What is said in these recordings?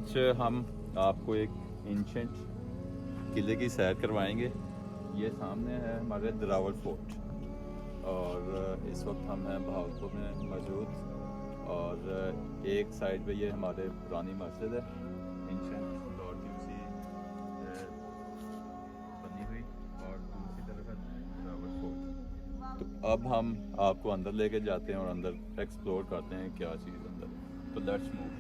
आज हम आपको एक एंशेंट किले की सैर करवाएंगे। ये सामने है हमारे दिरावल फोर्ट और इस वक्त हम हैं बहावलपुर में मौजूद। और एक साइड पे ये हमारे पुरानी मस्जिद है एंशेंट दौर की उसी बनी हुई, और दूसरी तरफ है दिरावल फोर्ट। तो अब हम आपको अंदर लेके जाते हैं और अंदर एक्सप्लोर करते हैं क्या चीज़ अंदर है। तो लेट्स मूव।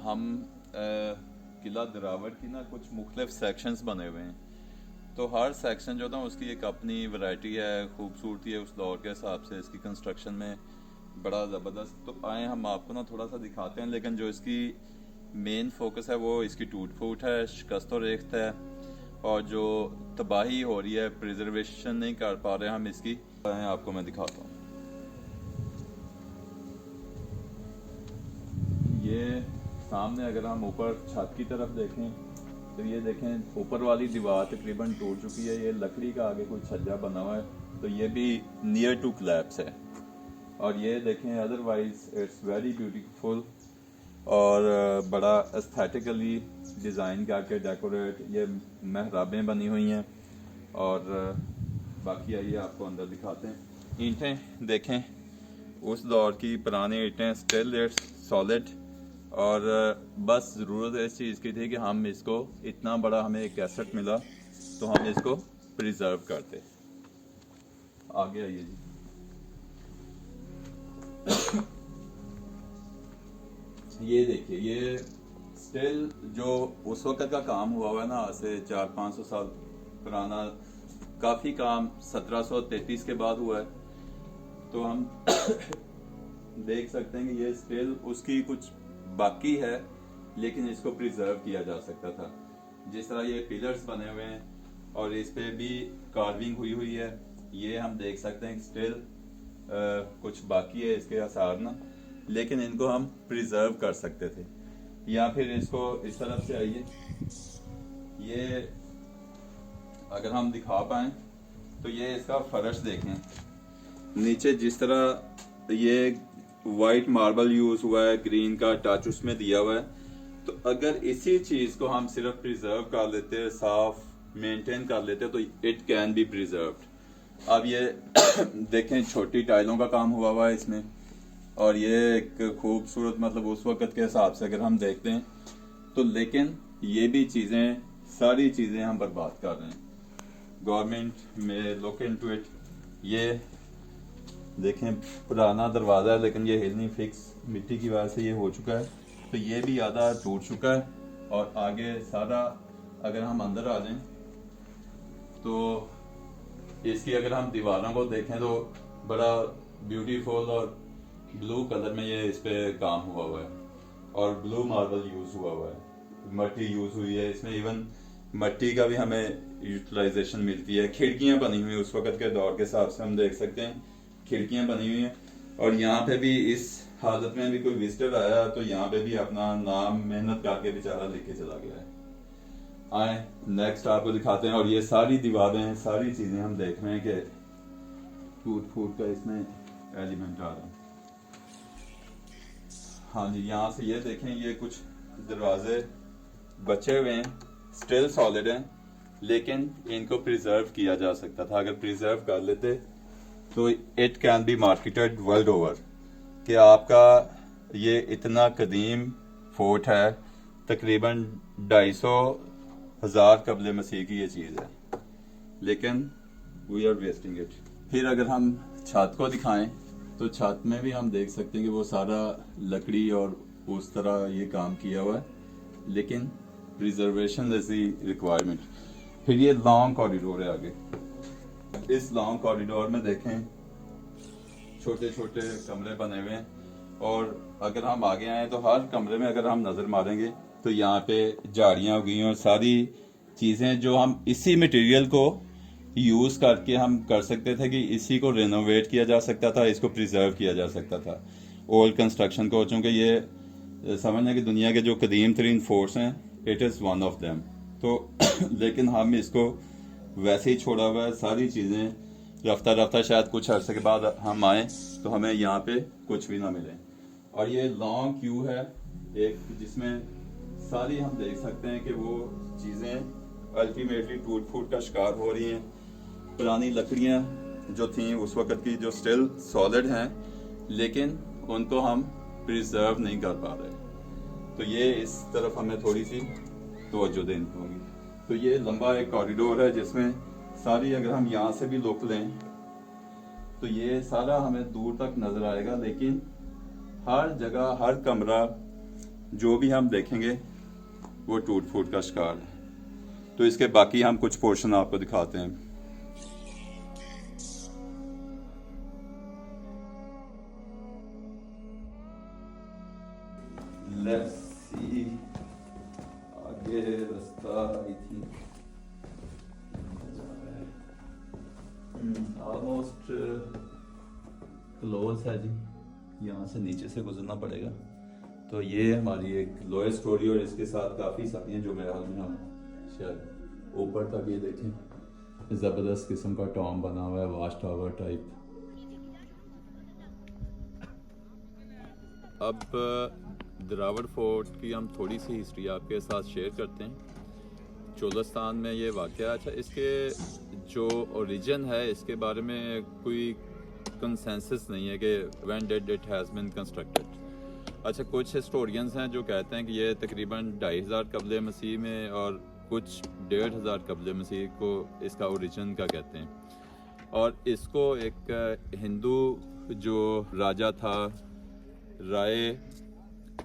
हम किला दिरावल की ना कुछ मुख्तलिफ सेक्शंस बने हुए हैं। तो हर सेक्शन जो था उसकी एक अपनी वैरायटी है, खूबसूरती है उस दौर के हिसाब से, इसकी कंस्ट्रक्शन में बड़ा ज़बरदस्त। तो आए हम आपको ना थोड़ा सा दिखाते हैं, लेकिन जो इसकी मेन फोकस है वो इसकी टूट फूट है, शिकस्त और रेख्त है, और जो तबाही हो रही है, प्रिजर्वेशन नहीं कर पा रहे हम इसकी। आपको मैं दिखाता हूँ। ये सामने अगर हम ऊपर छत की तरफ देखें तो ये देखें ऊपर वाली दीवार तकरीबन टूट चुकी है। ये लकड़ी का आगे कोई छज्जा बना हुआ है, तो ये भी नियर टू कोलैप्स है। और ये देखें अदरवाइज इट्स वेरी ब्यूटीफुल और बड़ा एस्थेटिकली डिज़ाइन करके डेकोरेट ये महराबें बनी हुई हैं। और बाकी आइए आपको अंदर दिखाते हैं। ईंटें देखें उस दौर की पुरानी ईंटें, स्टिल इट्स सॉलिड। और बस ज़रूरत इस चीज़ की थी कि हम इसको, इतना बड़ा हमें एक एसेट मिला तो हम इसको प्रिजर्व करते। आगे आइए जी। ये देखिए, ये स्टिल जो उस वक्त का काम हुआ हुआ है ना, आज से 400-500 साल पुराना काफ़ी काम 1733 के बाद हुआ है। तो हम देख सकते हैं कि ये स्टिल उसकी कुछ बाकी है, लेकिन इसको प्रिजर्व किया जा सकता था। जिस तरह ये पिलर्स बने हुए हैं और इस पे भी कार्विंग हुई हुई है, ये हम देख सकते हैं स्टिल कुछ बाकी है इसके आसार ना, लेकिन इनको हम प्रिजर्व कर सकते थे। या फिर इसको इस तरफ से आइए, ये अगर हम दिखा पाए तो ये इसका फर्श देखें। नीचे जिस तरह ये वाइट मार्बल यूज हुआ है, ग्रीन का टच उसमें दिया हुआ है। तो अगर इसी चीज को हम सिर्फ प्रिजर्व कर लेते, साफ मेंटेन कर लेते, तो इट कैन बी प्रिजर्व्ड। अब ये देखें छोटी टाइलों का काम हुआ हुआ है इसमें, और ये एक खूबसूरत, मतलब उस वक्त के हिसाब से अगर हम देखते हैं तो, लेकिन ये भी चीजें, सारी चीजें हम बर्बाद कर रहे हैं। गवर्नमेंट में लुक इनटू इट। ये देखें पुराना दरवाज़ा है, लेकिन ये हिल नहीं, फिक्स मिट्टी की वजह से ये हो चुका है। तो ये भी आधा टूट चुका है। और आगे सारा अगर हम अंदर आ जाएं तो इसकी अगर हम दीवारों को देखें तो बड़ा ब्यूटीफुल और ब्लू कलर में ये इस पे काम हुआ हुआ है, और ब्लू मार्बल यूज हुआ हुआ है, मट्टी यूज हुई है इसमें। इवन मट्टी का भी हमें यूटिलाइजेशन मिलती है। खिड़कियां बनी हुई हैं, उस वक्त के दौर के हिसाब से हम देख सकते हैं खिड़कियां बनी हुई हैं। और यहाँ पे भी इस हालत में भी कोई विजिटर आया तो यहाँ पे भी अपना नाम मेहनत करके बेचारा लेके चला गया है। आए नेक्स्ट आपको दिखाते हैं। और ये सारी दीवारें, सारी चीजें हम देख रहे हैं कि टूट फूट का इसमें एलिमेंट आ रहा है। हाँ जी, यहाँ से ये देखें, ये कुछ दरवाजे बचे हुए हैं, स्टिल सॉलिड हैं, लेकिन इनको प्रिजर्व किया जा सकता था। अगर प्रिजर्व कर लेते तो it can be marketed world over कि आपका ये इतना कदीम फोर्ट है, तकरीबन 250,000 कबल मसीह की ये चीज़ है, लेकिन वी आर वेस्टिंग इट। फिर अगर हम छत को दिखाएं तो छत में भी हम देख सकते हैं कि वो सारा लकड़ी और उस तरह ये काम किया हुआ है, लेकिन प्रिजर्वेशन इज द रिक्वायरमेंट। फिर ये लॉन्ग कॉरिडोर है आगे। इस लॉन्ग कॉरिडोर में देखें छोटे छोटे कमरे बने हुए हैं, और अगर हम आगे आए तो हर कमरे में अगर हम नज़र मारेंगे तो यहाँ पे झाड़ियाँ उगी हैं और सारी चीज़ें जो हम इसी मटेरियल को यूज़ करके हम कर सकते थे कि इसी को रेनोवेट किया जा सकता था, इसको प्रिजर्व किया जा सकता था ओल्ड कंस्ट्रक्शन को। चूँकि ये समझना कि दुनिया के जो कदीम तरीन फोर्ट्स हैं, it is one of them. तो लेकिन हम इसको वैसे ही छोड़ा हुआ है। सारी चीज़ें रफ्ता रफ्ता शायद कुछ अरसे के बाद हम आए तो हमें यहाँ पे कुछ भी ना मिले। और ये लॉन्ग क्यू है एक, जिसमें सारी हम देख सकते हैं कि वो चीज़ें अल्टीमेटली टूट फूट का शिकार हो रही हैं। पुरानी लकड़ियाँ जो थी उस वक्त की, जो स्टिल सॉलिड हैं, लेकिन उनको हम प्रिजर्व नहीं कर पा रहे। तो ये इस तरफ हमें थोड़ी सी तवज्जो देनी होगी। तो ये लंबा एक कॉरिडोर है जिसमें सारी, अगर हम यहाँ से भी लुक लें तो ये सारा हमें दूर तक नजर आएगा, लेकिन हर जगह हर कमरा जो भी हम देखेंगे वो टूट फूट का शिकार है। तो इसके बाकी हम कुछ पोर्शन आपको दिखाते हैं। लेट्स सी, आगे रास्ता आई थिंक ऑलमोस्ट क्लोज है जी। यहाँ से नीचे से गुजरना पड़ेगा। तो ये हमारी एक लोएस्ट स्टोरी, और इसके साथ काफ़ी सारी हैं जो मेरे हाल में हम शायद ऊपर तक ये देखें, ज़बरदस्त किस्म का टॉम बना हुआ है, वाच टावर टाइप। अब दिरावड़ फोर्ट की हम थोड़ी सी हिस्ट्री आपके साथ शेयर करते हैं। चोलस्तान में ये वाक़या, अच्छा इसके जो ओरिजिन है इसके बारे में कोई कंसेंसस नहीं है कि when did it has been constructed. अच्छा, कुछ हिस्टोरियंस हैं जो कहते हैं कि ये तकरीबन 2,500 कबल मसीह में, और कुछ 1,500 कबल मसीह को इसका ओरिजिन का कहते हैं। और इसको एक हिंदू जो राजा था राय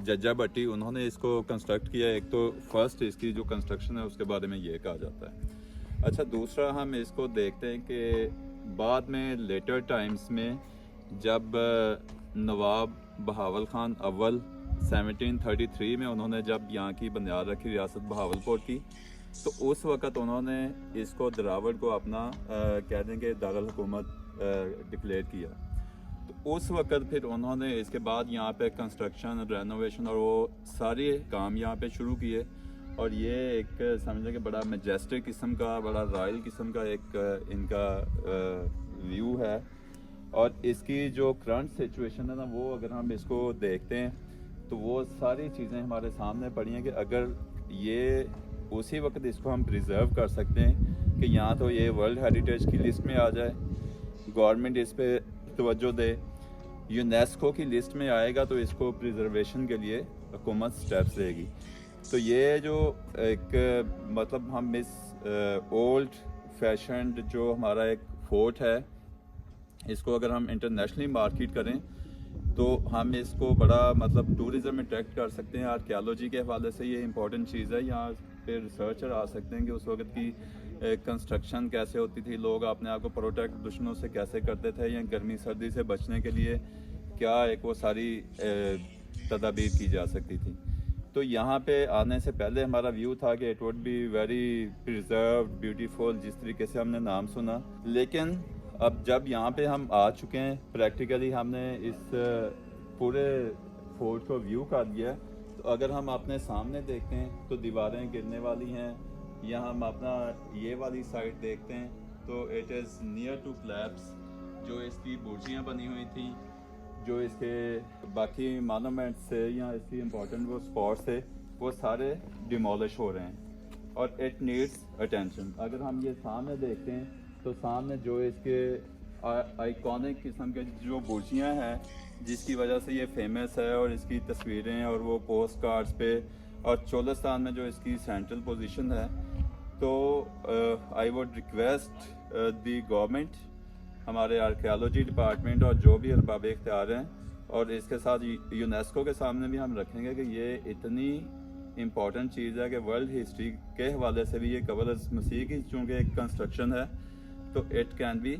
जज्जा भट्टी, उन्होंने इसको कंस्ट्रक्ट किया। एक तो फर्स्ट इसकी जो कंस्ट्रक्शन है उसके बारे में ये कहा जाता है। अच्छा, दूसरा हम इसको देखते हैं कि बाद में लेटर टाइम्स में जब नवाब बहावल खान अव्वल 1733 में उन्होंने जब यहाँ की बुनियाद रखी रियासत बहावलपुर की, तो उस वक़्त उन्होंने इसको दिरावड़ को अपना कह देंगे दारुल हुकूमत डिक्लेयर किया। तो उस वक़्त फिर उन्होंने इसके बाद यहाँ पे कंस्ट्रक्शन, रेनोवेशन और वो सारे काम यहाँ पे शुरू किए। और ये एक समझ कि बड़ा मैजेस्टिक किस्म का, बड़ा रॉयल किस्म का एक इनका व्यू है। और इसकी जो करंट सिचुएशन है ना, वो अगर हम इसको देखते हैं तो वो सारी चीज़ें हमारे सामने पड़ी हैं कि अगर ये उसी वक्त इसको हम प्रिजर्व कर सकते हैं कि यहाँ तो ये वर्ल्ड हेरिटेज की लिस्ट में आ जाए, गवर्नमेंट इस पे तवज्जो दे, यूनेस्को की लिस्ट में आएगा तो इसको प्रिजर्वेशन के लिए हुकूमत स्टेप्स लेगी। तो ये जो एक मतलब हम इस ओल्ड फैशन्ड जो हमारा एक फोर्ट है, इसको अगर हम इंटरनेशनली मार्केट करें तो हम इसको बड़ा मतलब टूरिज़म अट्रैक्ट कर सकते हैं। आर्कियोलॉजी के हवाले से ये इंपॉर्टेंट चीज़ है। यहाँ पे रिसर्चर आ सकते हैं कि उस वक्त की कंस्ट्रक्शन कैसे होती थी, लोग अपने आप को प्रोटेक्ट दुश्मनों से कैसे करते थे, या गर्मी सर्दी से बचने के लिए क्या एक वो सारी तदाबीर की जा सकती थी। तो यहाँ पे आने से पहले हमारा व्यू था कि it would be very preserved beautiful, जिस तरीके से हमने नाम सुना। लेकिन अब जब यहाँ पे हम आ चुके हैं, प्रैक्टिकली हमने इस पूरे फोर्ट को व्यू कर दिया है, तो अगर हम अपने सामने देखते हैं तो दीवारें गिरने वाली हैं। यहाँ हम अपना ये वाली साइड देखते हैं तो it is near to collapse. जो इसकी बुर्जियाँ बनी हुई थी, जो इसके बाकी मोनूमेंट्स थे या इसकी इम्पोर्टेंट वो स्पॉट्स थे, वो सारे डिमोलिश हो रहे हैं और इट नीड्स अटेंशन। अगर हम ये सामने देखते हैं तो सामने जो इसके आइकॉनिक किस्म के जो बुर्जियाँ हैं, जिसकी वजह से ये फेमस है, और इसकी तस्वीरें और वो पोस्ट कार्ड्स पे, और चोलिस्तान में जो इसकी सेंट्रल पोजीशन है, तो I would request the government, हमारे आर्कियोलॉजी डिपार्टमेंट और जो भी अरबाब इख्तियार हैं, और इसके साथ यूनेस्को के सामने भी हम रखेंगे कि ये इतनी इम्पॉर्टेंट चीज़ है कि वर्ल्ड हिस्ट्री के हवाले से भी ये कब्र मसीह की चूँकि एक कंस्ट्रक्शन है, तो it can be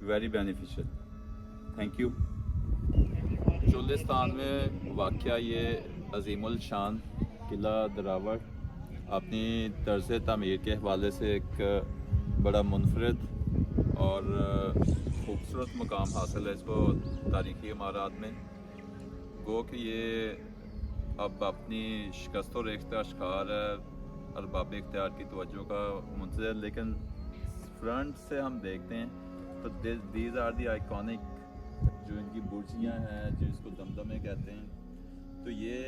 very beneficial. Thank you. Cholistan में वाक़या ये अजीमुल शान किला दरावड़ अपनी तर्ज़ तामीर के हवाले से एक बड़ा मुनफरद और ख़ूबसूरत मकाम हासिल है इसको तारीख़ी इमारत में। गो कि ये अब अपनी शिकस्त और रेख्ता शिकार है, अरबाब इख्तियार की तवज्जो का मुंतज़िर। लेकिन फ्रंट से हम देखते हैं तो दीज आर दी आइकॉनिक, जो इनकी बुर्जियाँ हैं, जो इसको दमदमे कहते हैं, तो ये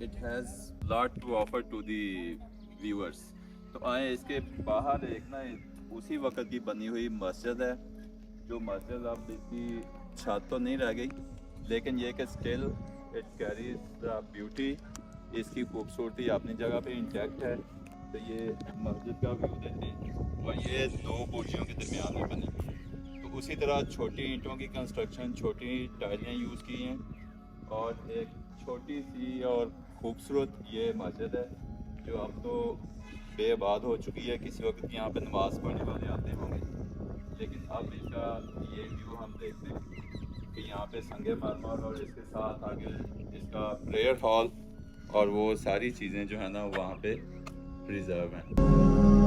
it has lot to offer to the viewers. तो आए इसके बाहर एक ना उसी वक्त की बनी हुई मस्जिद है, जो मस्जिद अब इसकी छत तो नहीं रह गई, लेकिन ये कि still it carries the beauty, इसकी खूबसूरती अपनी जगह पे इंटैक्ट है। तो ये मस्जिद का व्यू देते हैं और ये दो बुर्जियों के दरमियान में बनी। तो उसी तरह छोटी ईंटों की कंस्ट्रक्शन, छोटी टाइलें यूज़ की हैं, और एक छोटी सी और खूबसूरत ये मस्जिद है जो अब तो बेआबाद हो चुकी है। किसी वक्त यहाँ पे नमाज पढ़ने वाले आते होंगे, लेकिन अब इसका ये व्यू हम देखते हैं कि यहाँ पे संगे मरमर और इसके साथ आगे इसका प्रेयर हॉल और वो सारी चीज़ें जो है ना वहाँ पे प्रिजर्व हैं।